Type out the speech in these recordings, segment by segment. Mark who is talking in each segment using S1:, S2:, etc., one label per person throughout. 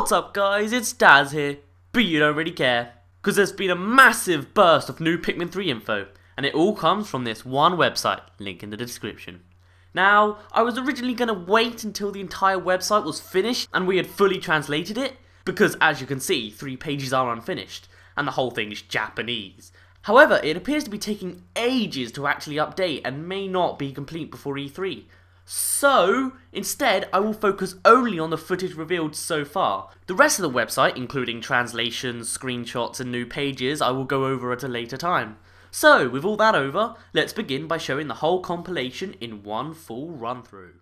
S1: What's up guys, it's Daz here, but you don't really care, because there's been a massive burst of new Pikmin 3 info, and it all comes from this one website, link in the description. Now, I was originally going to wait until the entire website was finished and we had fully translated it, because as you can see, 3 pages are unfinished, and the whole thing is Japanese. However, it appears to be taking ages to actually update and may not be complete before E3. So, instead, I will focus only on the footage revealed so far. The rest of the website, including translations, screenshots and new pages, I will go over at a later time. So, with all that over, let's begin by showing the whole compilation in one full run-through.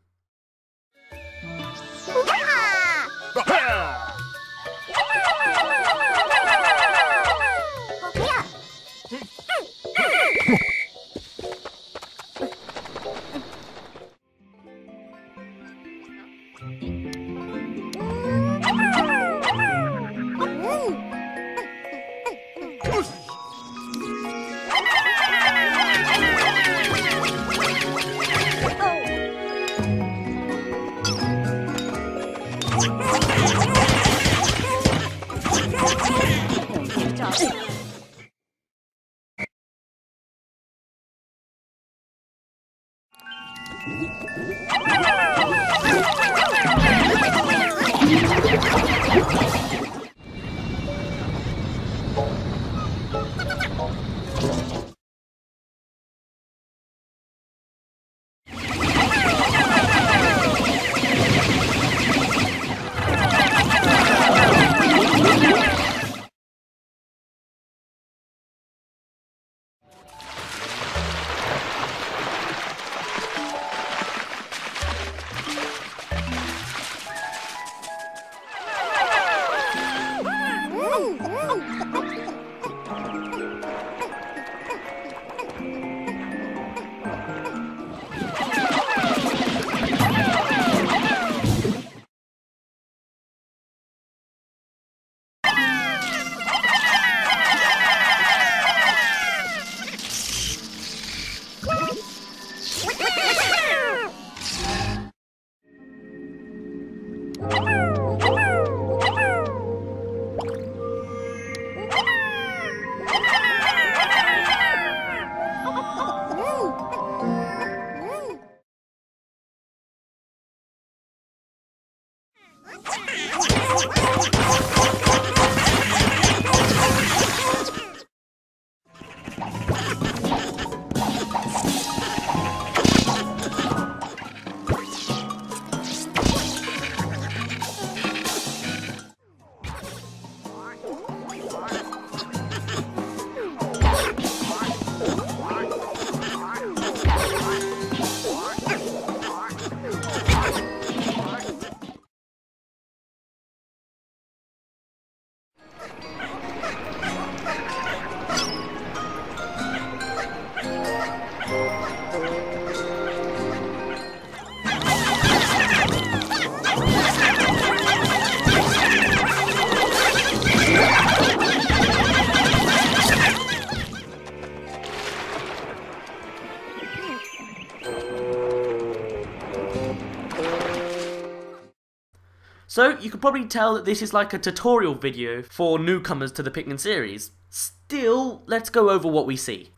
S1: So, you can probably tell that this is like a tutorial video for newcomers to the Pikmin series. Still, let's go over what we see.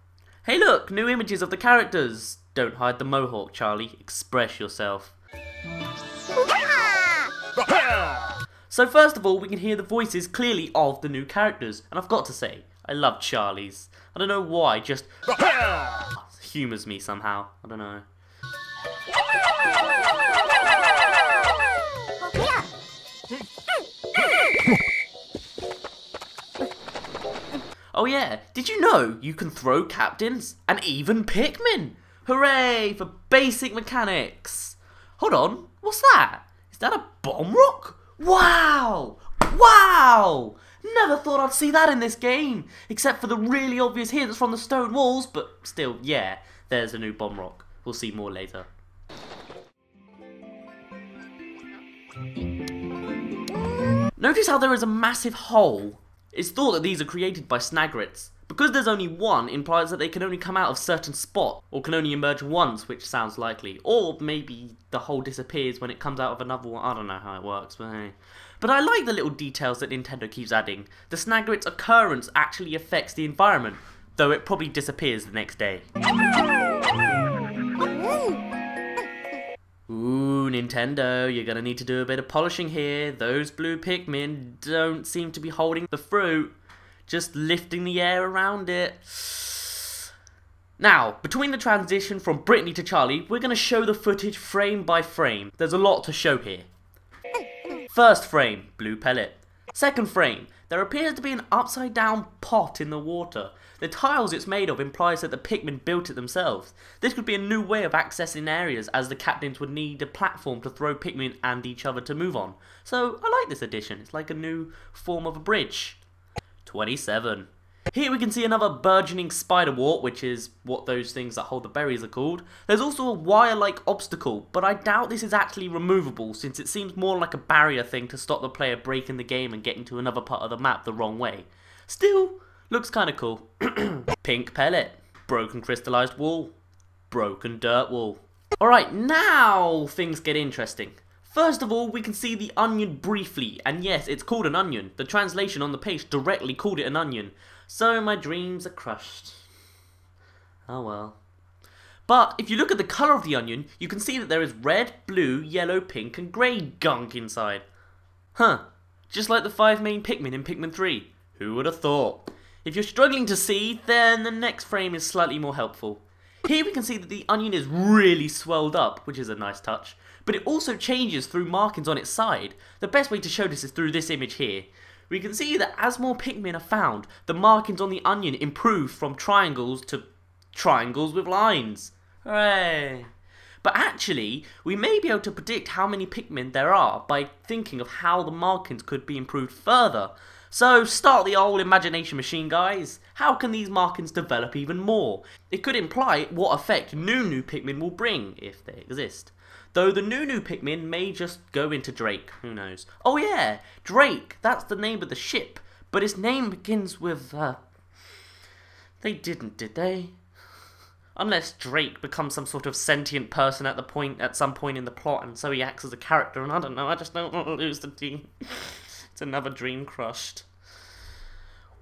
S1: Hey look, new images of the characters! Don't hide the mohawk, Charlie, express yourself. So first of all, we can hear the voices clearly of the new characters, and I've got to say, I love Charlie's. I don't know why, just humours me somehow, I don't know. Oh yeah, did you know you can throw captains and even Pikmin? Hooray for basic mechanics! Hold on, what's that? Is that a bomb rock? Wow! Wow! Never thought I'd see that in this game, except for the really obvious hints from the stone walls, but still, yeah, there's a new bomb rock. We'll see more later. Notice how there is a massive hole. It's thought that these are created by snagrets, Because there's only one implies that they can only come out of certain spots, or can only emerge once, which sounds likely. Or maybe the hole disappears when it comes out of another one. I don't know how it works, but hey. But I like the little details that Nintendo keeps adding. The Snaggerit's occurrence actually affects the environment, though it probably disappears the next day. Ooh, Nintendo, you're gonna need to do a bit of polishing here. Those blue Pikmin don't seem to be holding the fruit, just lifting the air around it. Now, between the transition from Brittany to Charlie, we're gonna show the footage frame by frame. There's a lot to show here. First frame, blue pellet. Second frame, there appears to be an upside down pot in the water. The tiles it's made of implies that the Pikmin built it themselves. This could be a new way of accessing areas, as the captains would need a platform to throw Pikmin and each other to move on. So I like this addition, it's like a new form of a bridge. 27. Here we can see another burgeoning spiderwort, which is what those things that hold the berries are called. There's also a wire-like obstacle, but I doubt this is actually removable, since it seems more like a barrier thing to stop the player breaking the game and getting to another part of the map the wrong way. Still, looks kinda cool. Pink pellet, broken crystallized wall, broken dirt wall. Alright, now things get interesting. First of all, we can see the onion briefly, and yes, it's called an onion. The translation on the page directly called it an onion. So my dreams are crushed. Oh well. But if you look at the colour of the onion, you can see that there is red, blue, yellow, pink and grey gunk inside. Huh, just like the 5 main Pikmin in Pikmin 3. Who would have thought? If you're struggling to see, then the next frame is slightly more helpful. Here we can see that the onion is really swelled up, which is a nice touch. But it also changes through markings on its side. The best way to show this is through this image here. We can see that as more Pikmin are found, the markings on the onion improve from triangles to triangles with lines. Hooray! But actually, we may be able to predict how many Pikmin there are by thinking of how the markings could be improved further. So start the old imagination machine, guys. How can these markings develop even more? It could imply what effect new Pikmin will bring, if they exist. Though the new Pikmin may just go into Drake, who knows. Oh yeah, Drake, that's the name of the ship, but its name begins with, they didn't, did they? Unless Drake becomes some sort of sentient person at some point in the plot, and so he acts as a character, and I don't know, I just don't want to lose the team. It's another dream crushed.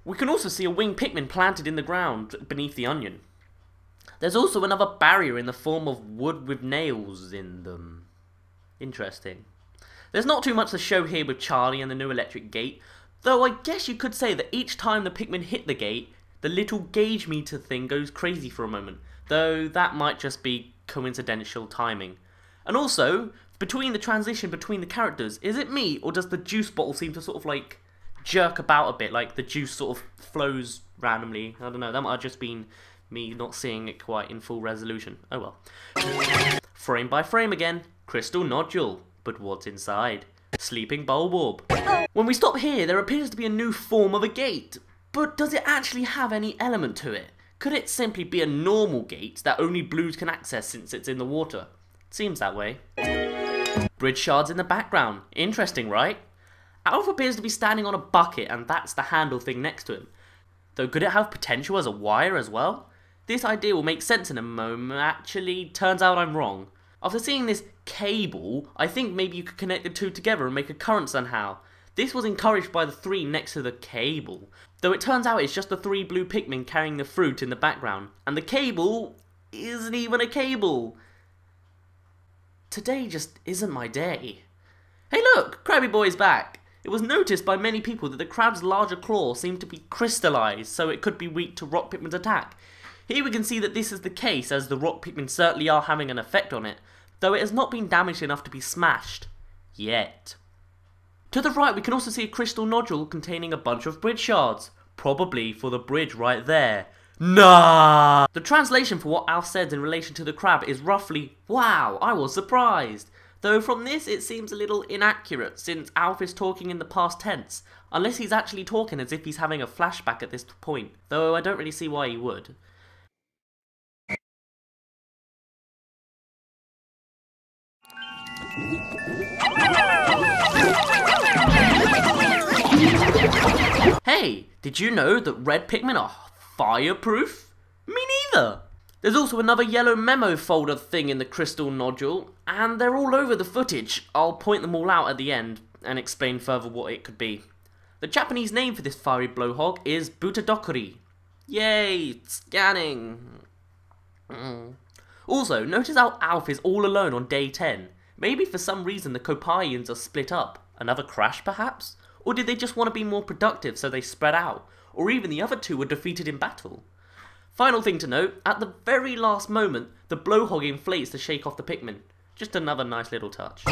S1: We can also see a winged Pikmin planted in the ground beneath the onion. There's also another barrier in the form of wood with nails in them. Interesting. There's not too much to show here with Charlie and the new electric gate, though I guess you could say that each time the Pikmin hit the gate, the little gauge meter thing goes crazy for a moment, though that might just be coincidental timing. And also, between the transition between the characters, is it me or does the juice bottle seem to sort of like jerk about a bit, like the juice sort of flows randomly? I don't know, that might have just been me not seeing it quite in full resolution. Oh well. Frame by frame again. Crystal nodule. But what's inside? Sleeping bulborb. When we stop here, there appears to be a new form of a gate. But does it actually have any element to it? Could it simply be a normal gate that only blues can access since it's in the water? Seems that way. Bridge shards in the background. Interesting, right? Alf appears to be standing on a bucket and that's the handle thing next to him. Though could it have potential as a wire as well? This idea will make sense in a moment. Actually, turns out I'm wrong. After seeing this cable, I think maybe you could connect the two together and make a current somehow. This was encouraged by the 3 next to the cable, though it turns out it's just the 3 blue Pikmin carrying the fruit in the background, and the cable isn't even a cable. Today just isn't my day. Hey look, Krabby Boy's back. It was noticed by many people that the crab's larger claw seemed to be crystallized, so it could be weak to Rock Pikmin's attack. Here we can see that this is the case, as the Rock Pikmin certainly are having an effect on it, though it has not been damaged enough to be smashed. Yet. To the right we can also see a crystal nodule containing a bunch of bridge shards, probably for the bridge right there. Nah! The translation for what Alf said in relation to the crab is roughly, wow, I was surprised. Though from this it seems a little inaccurate, since Alf is talking in the past tense, unless he's actually talking as if he's having a flashback at this point, though I don't really see why he would. Hey, did you know that red Pikmin are fireproof? Me neither. There's also another yellow memo folder thing in the crystal nodule, and they're all over the footage. I'll point them all out at the end and explain further what it could be. The Japanese name for this fiery blowhog is Butadokuri. Yay, scanning. Also, notice how Alf is all alone on day 10. Maybe for some reason the Copians are split up. Another crash perhaps? Or did they just want to be more productive so they spread out? Or even the other two were defeated in battle? Final thing to note, at the very last moment, the blowhog inflates to shake off the Pikmin. Just another nice little touch.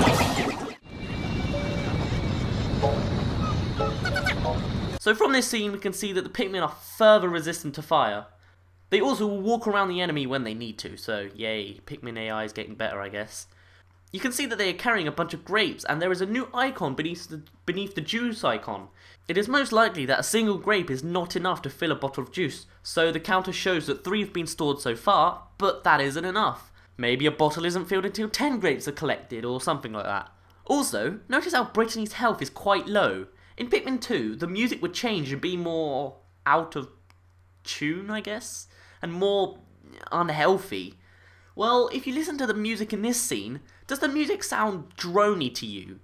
S1: So from this scene we can see that the Pikmin are further resistant to fire. They also will walk around the enemy when they need to, so yay, Pikmin AI is getting better I guess. You can see that they are carrying a bunch of grapes, and there is a new icon beneath the juice icon. It is most likely that a single grape is not enough to fill a bottle of juice, so the counter shows that 3 have been stored so far, but that isn't enough. Maybe a bottle isn't filled until 10 grapes are collected, or something like that. Also, notice how Brittany's health is quite low. In Pikmin 2, the music would change and be more out of tune, I guess, and more unhealthy. Well, if you listen to the music in this scene, does the music sound drony to you?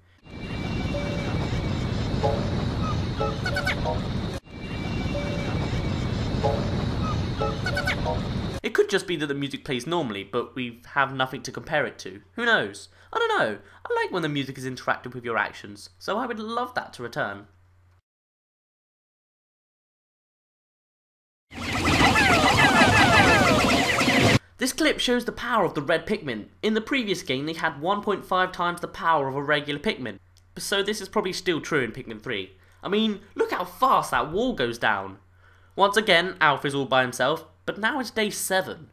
S1: It could just be that the music plays normally, but we have nothing to compare it to. Who knows? I don't know. I like when the music is interactive with your actions, so I would love that to return. This clip shows the power of the red Pikmin. In the previous game they had 1.5 times the power of a regular Pikmin, so this is probably still true in Pikmin 3. I mean, look how fast that wall goes down. Once again, Alf is all by himself, but now it's day 7.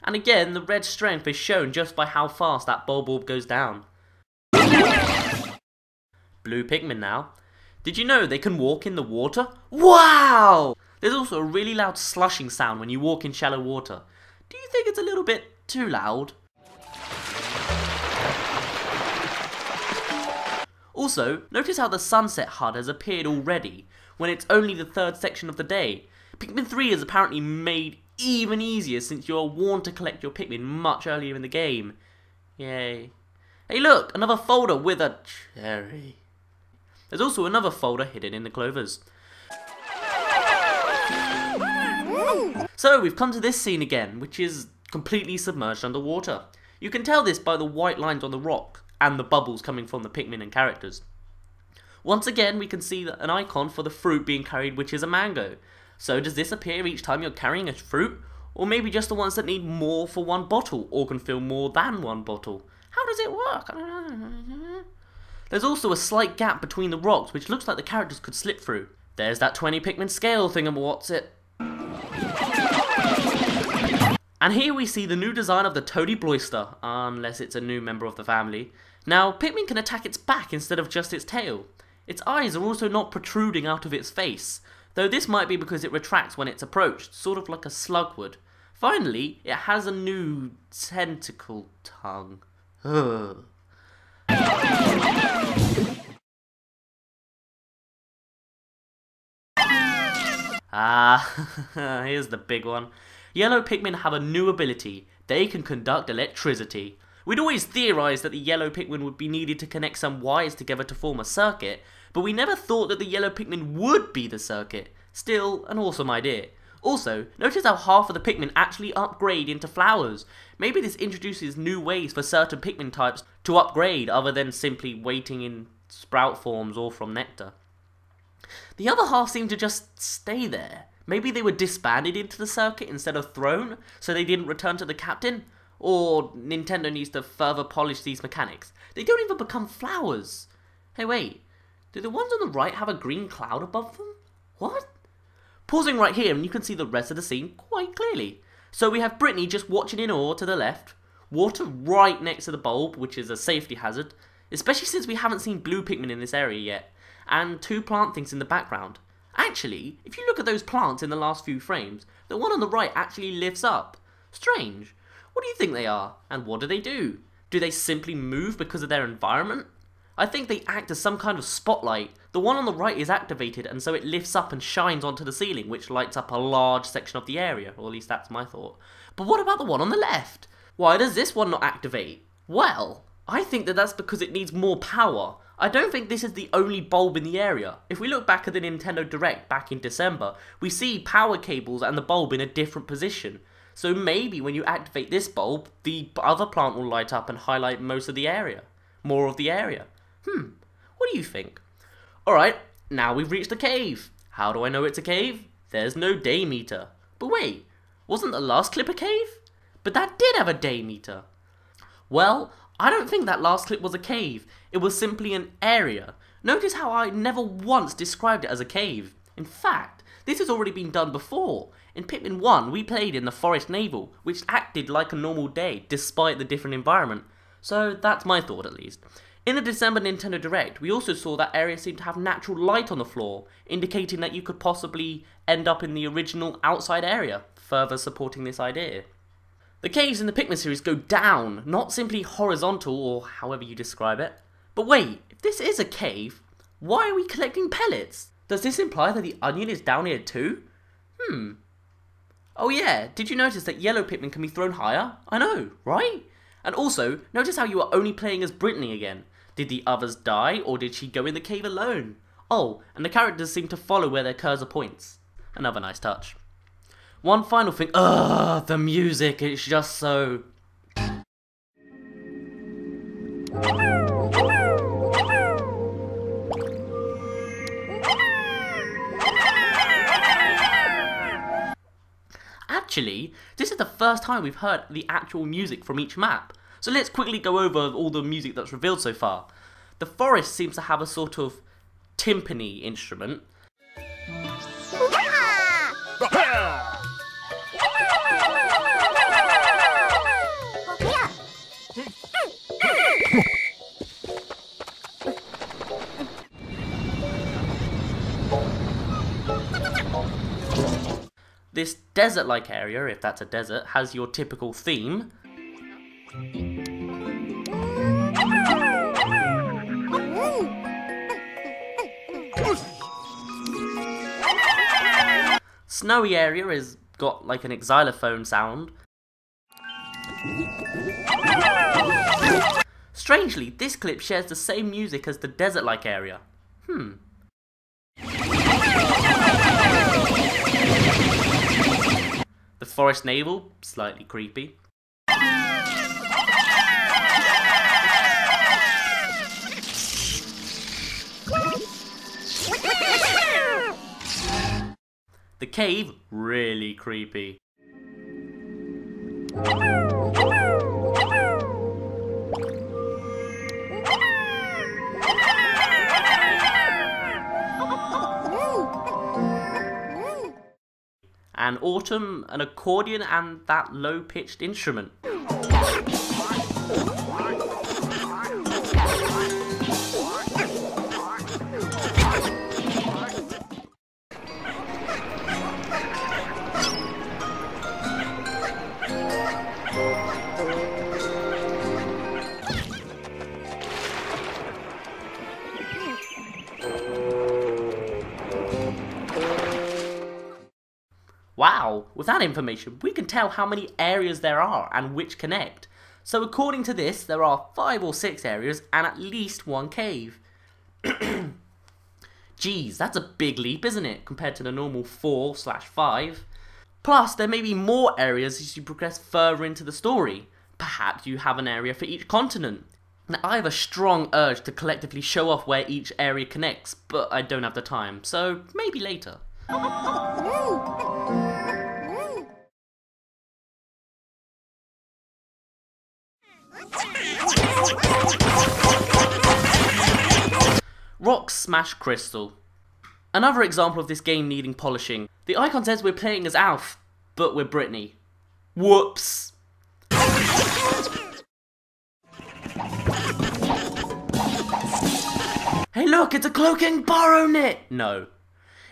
S1: And again, the red strength is shown just by how fast that bulb goes down. Blue Pikmin now. Did you know they can walk in the water? Wow! There's also a really loud slushing sound when you walk in shallow water. Do you think it's a little bit too loud? Also, notice how the sunset HUD has appeared already, when it's only the 3rd section of the day. Pikmin 3 is apparently made even easier since you are warned to collect your Pikmin much earlier in the game. Yay. Hey look, another folder with a cherry. There's also another folder hidden in the clovers. So we've come to this scene again, which is completely submerged underwater. You can tell this by the white lines on the rock and the bubbles coming from the Pikmin and characters. Once again we can see an icon for the fruit being carried, which is a mango. So does this appear each time you're carrying a fruit? Or maybe just the ones that need more for one bottle, or can fill more than one bottle? How does it work? I don't know. There's also a slight gap between the rocks, which looks like the characters could slip through. There's that 20 Pikmin scale thingamawhat's-it. And here we see the new design of the Toady Bloister, unless it's a new member of the family. Now, Pikmin can attack its back instead of just its tail. Its eyes are also not protruding out of its face, though this might be because it retracts when it's approached, sort of like a slug would. Finally, it has a new tentacle tongue. Ugh. Here's the big one. Yellow Pikmin have a new ability. They can conduct electricity. We'd always theorised that the yellow Pikmin would be needed to connect some wires together to form a circuit, but we never thought that the yellow Pikmin would be the circuit. Still, an awesome idea. Also, notice how half of the Pikmin actually upgrade into flowers. Maybe this introduces new ways for certain Pikmin types to upgrade other than simply waiting in sprout forms or from nectar. The other half seem to just stay there. Maybe they were disbanded into the circuit instead of thrown, so they didn't return to the captain? Or Nintendo needs to further polish these mechanics. They don't even become flowers. Hey wait, do the ones on the right have a green cloud above them? What? Pausing right here and you can see the rest of the scene quite clearly. So we have Brittany just watching in awe to the left, water right next to the bulb, which is a safety hazard, especially since we haven't seen blue Pikmin in this area yet, and 2 plant things in the background. Actually, if you look at those plants in the last few frames, the one on the right actually lifts up. Strange. What do you think they are? And what do? Do they simply move because of their environment? I think they act as some kind of spotlight. The one on the right is activated, and so it lifts up and shines onto the ceiling, which lights up a large section of the area, or at least that's my thought. But what about the one on the left? Why does this one not activate? Well, I think that that's because it needs more power. I don't think this is the only bulb in the area. If we look back at the Nintendo Direct back in December, we see power cables and the bulb in a different position. So maybe when you activate this bulb, the other plant will light up and highlight most of the area. More of the area. What do you think? Alright, now we've reached the cave. How do I know it's a cave? There's no day meter. But wait, wasn't the last clip a cave? But that did have a day meter. Well, I don't think that last clip was a cave. It was simply an area. Notice how I never once described it as a cave. In fact, this has already been done before. In Pikmin 1, we played in the Forest Navel, which acted like a normal day, despite the different environment. So that's my thought at least. In the December Nintendo Direct, we also saw that area seemed to have natural light on the floor, indicating that you could possibly end up in the original outside area, further supporting this idea. The caves in the Pikmin series go down, not simply horizontal or however you describe it. But wait, if this is a cave, why are we collecting pellets? Does this imply that the onion is down here too? Oh yeah, did you notice that yellow Pikmin can be thrown higher? I know, right? And also, notice how you are only playing as Brittany again. Did the others die, or did she go in the cave alone? Oh, and the characters seem to follow where their cursor points. Another nice touch. One final thing, the music, it's just so... Actually, this is the first time we've heard the actual music from each map. So let's quickly go over all the music that's revealed so far. The forest seems to have a sort of timpani instrument. This desert-like area, if that's a desert, has your typical theme. Snowy area has got like an xylophone sound. Strangely, this clip shares the same music as the desert-like area. The Forest Navel, slightly creepy. The cave, really creepy. And autumn, an accordion, and that low-pitched instrument. Wow, with that information, we can tell how many areas there are and which connect. So according to this, there are 5 or 6 areas and at least 1 cave. Geez, that's a big leap, isn't it, compared to the normal 4/5? Plus, there may be more areas as you progress further into the story. Perhaps you have an area for each continent. Now, I have a strong urge to collectively show off where each area connects, but I don't have the time, so maybe later. Rock Smash Crystal. Another example of this game needing polishing. The icon says we're playing as Alf, but we're Brittany. Whoops! Hey look, it's a cloaking baronet! No.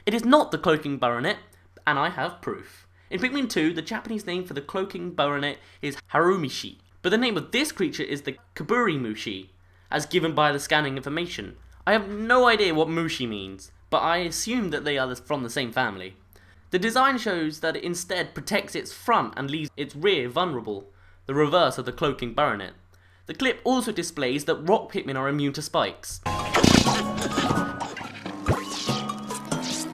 S1: It is not the cloaking baronet, and I have proof. In Pikmin 2, the Japanese name for the cloaking baronet is Harumishi, but the name of this creature is the Kaburimushi. as given by the scanning information. I have no idea what Mushi means, but I assume that they are from the same family. The design shows that it instead protects its front and leaves its rear vulnerable, the reverse of the cloaking baronet. The clip also displays that rock Pikmin are immune to spikes.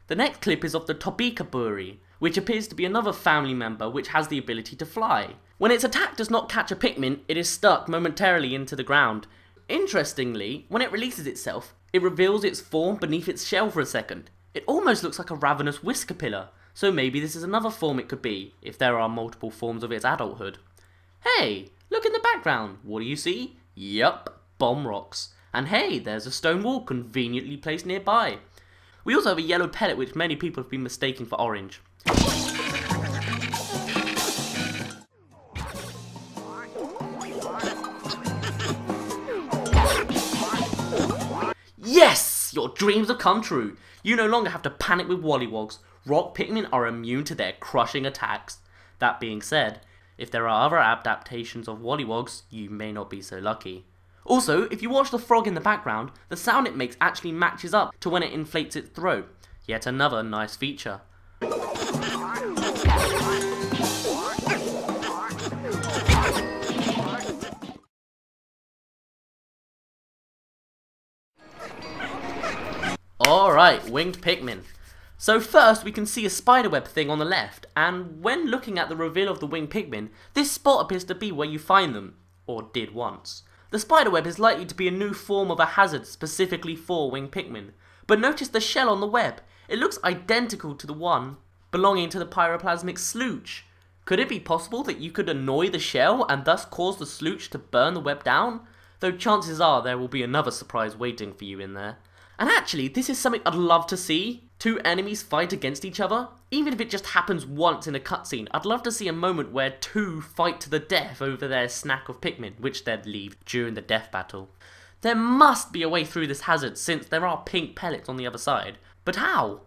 S1: The next clip is of the Topikaburi, which appears to be another family member which has the ability to fly. When its attack does not catch a Pikmin, it is stuck momentarily into the ground. Interestingly, when it releases itself, it reveals its form beneath its shell for a second. It almost looks like a ravenous Whiskerpillar, so maybe this is another form it could be, if there are multiple forms of its adulthood. Hey, look in the background, what do you see? Yup, bomb rocks. And hey, there's a stone wall conveniently placed nearby. We also have a yellow pellet which many people have been mistaking for orange. Yes! Your dreams have come true! You no longer have to panic with Wollywogs. Rock Pikmin are immune to their crushing attacks. That being said, if there are other adaptations of Wollywogs, you may not be so lucky. Also, if you watch the frog in the background, the sound it makes actually matches up to when it inflates its throat. Yet another nice feature. Alright, winged Pikmin. So first we can see a spiderweb thing on the left, and when looking at the reveal of the winged Pikmin, this spot appears to be where you find them, or did once. The spiderweb is likely to be a new form of a hazard specifically for winged Pikmin, but notice the shell on the web. It looks identical to the one belonging to the pyroplasmic slooch. Could it be possible that you could annoy the shell and thus cause the slooch to burn the web down? Though chances are there will be another surprise waiting for you in there. And actually, this is something I'd love to see. Two enemies fight against each other. Even if it just happens once in a cutscene, I'd love to see a moment where two fight to the death over their snack of Pikmin, which they'd leave during the death battle. There must be a way through this hazard since there are pink pellets on the other side. But how?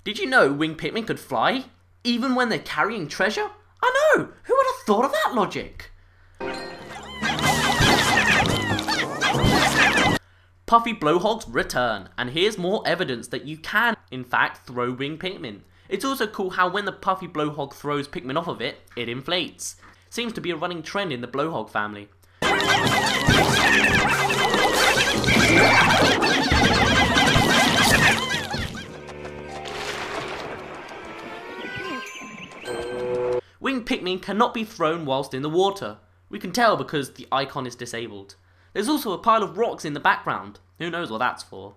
S1: Did you know winged Pikmin could fly? Even when they're carrying treasure? I know! Who would have thought of that logic? Puffy blowhogs return, and here's more evidence that you can, in fact, throw winged Pikmin. It's also cool how when the puffy blowhog throws Pikmin off of it, it inflates. Seems to be a running trend in the blowhog family. Winged Pikmin cannot be thrown whilst in the water. We can tell because the icon is disabled. There's also a pile of rocks in the background. Who knows what that's for?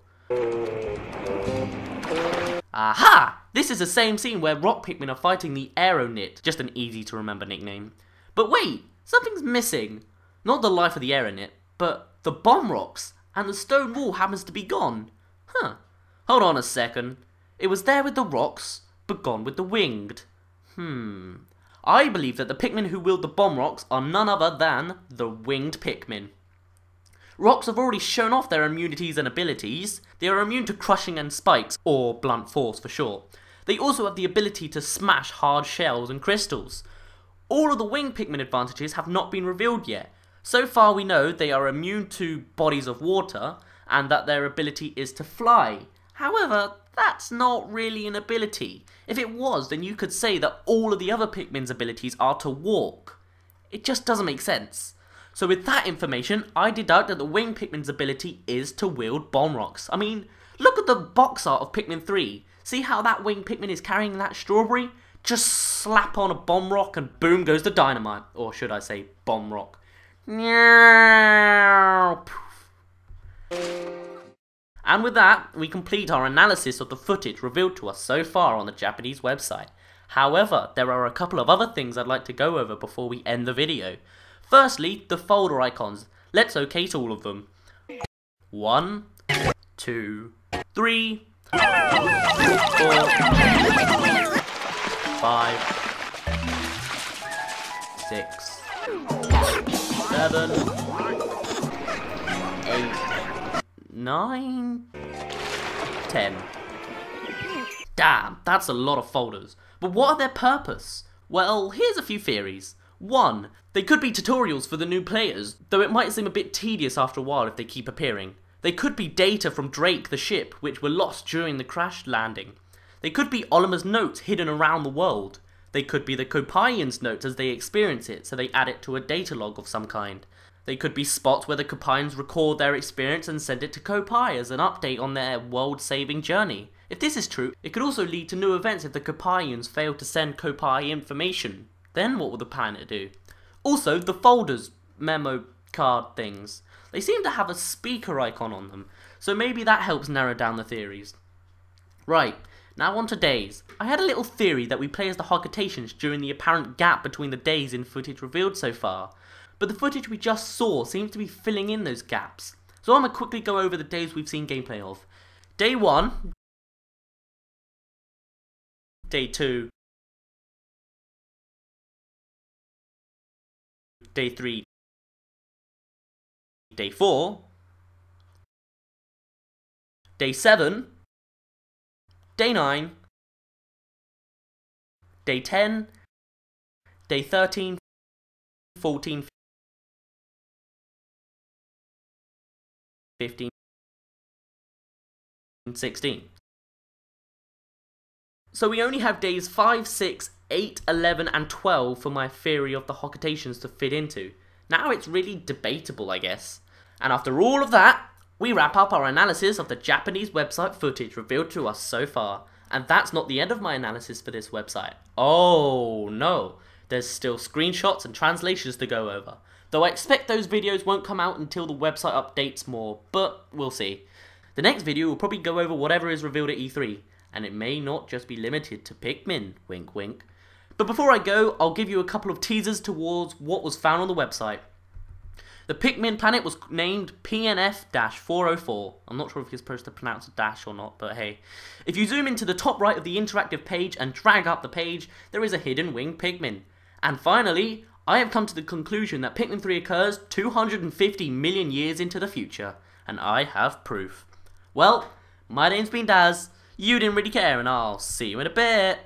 S1: Aha! This is the same scene where rock Pikmin are fighting the Aeronit, just an easy to remember nickname. But wait, something's missing. Not the life of the Aeronit, but the bomb rocks, and the stone wall happens to be gone. Huh. Hold on a second. It was there with the rocks, but gone with the winged. I believe that the Pikmin who wield the bomb rocks are none other than the winged Pikmin. Rocks have already shown off their immunities and abilities. They are immune to crushing and spikes, or blunt force for short. They also have the ability to smash hard shells and crystals. All of the winged Pikmin advantages have not been revealed yet. So far we know they are immune to bodies of water, and that their ability is to fly. However, that's not really an ability. If it was, then you could say that all of the other Pikmin's abilities are to walk. It just doesn't make sense. So with that information, I deduct that the winged Pikmin's ability is to wield bomb rocks. I mean, look at the box art of Pikmin 3. See how that winged Pikmin is carrying that strawberry? Just slap on a bomb rock and boom goes the dynamite. Or should I say bomb rock. And with that, we complete our analysis of the footage revealed to us so far on the Japanese website. However, there are a couple of other things I'd like to go over before we end the video. Firstly, the folder icons. Let's locate all of them. 1, 2, 3, 4, 5, 6, 7, 8, 9, 10. Damn, that's a lot of folders. But what are their purpose? Well, here's a few theories. 1. They could be tutorials for the new players, though it might seem a bit tedious after a while if they keep appearing. They could be data from Drake the ship, which were lost during the crash landing. They could be Olimer's notes hidden around the world. They could be the Copians' notes as they experience it, so they add it to a data log of some kind. They could be spots where the Copians record their experience and send it to Copi as an update on their world-saving journey. If this is true, it could also lead to new events if the Copians fail to send Copi information. Then what will the planet do? Also, the folders, memo card things. They seem to have a speaker icon on them, so maybe that helps narrow down the theories. Right, now on to days. I had a little theory that we play as the Hogatations during the apparent gap between the days in footage revealed so far, but the footage we just saw seems to be filling in those gaps. So I'm going to quickly go over the days we've seen gameplay of. Day 1, Day 2, Day 3, Day 4, Day 7, Day 9, Day 10, Day 13, 14, 15, 16. So we only have days 5, 6, 8, 11 and 12 for my theory of the Hogatations to fit into. Now it's really debatable, I guess. And after all of that, we wrap up our analysis of the Japanese website footage revealed to us so far. And that's not the end of my analysis for this website. Oh no, there's still screenshots and translations to go over. Though I expect those videos won't come out until the website updates more, but we'll see. The next video will probably go over whatever is revealed at E3, and it may not just be limited to Pikmin, wink wink. But before I go, I'll give you a couple of teasers towards what was found on the website. The Pikmin planet was named PNF-404. I'm not sure if you're supposed to pronounce a dash or not, but hey. If you zoom into the top right of the interactive page and drag up the page, there is a hidden winged Pikmin. And finally, I have come to the conclusion that Pikmin 3 occurs 250 million years into the future, and I have proof. Well, my name's been Daz, you didn't really care, and I'll see you in a bit.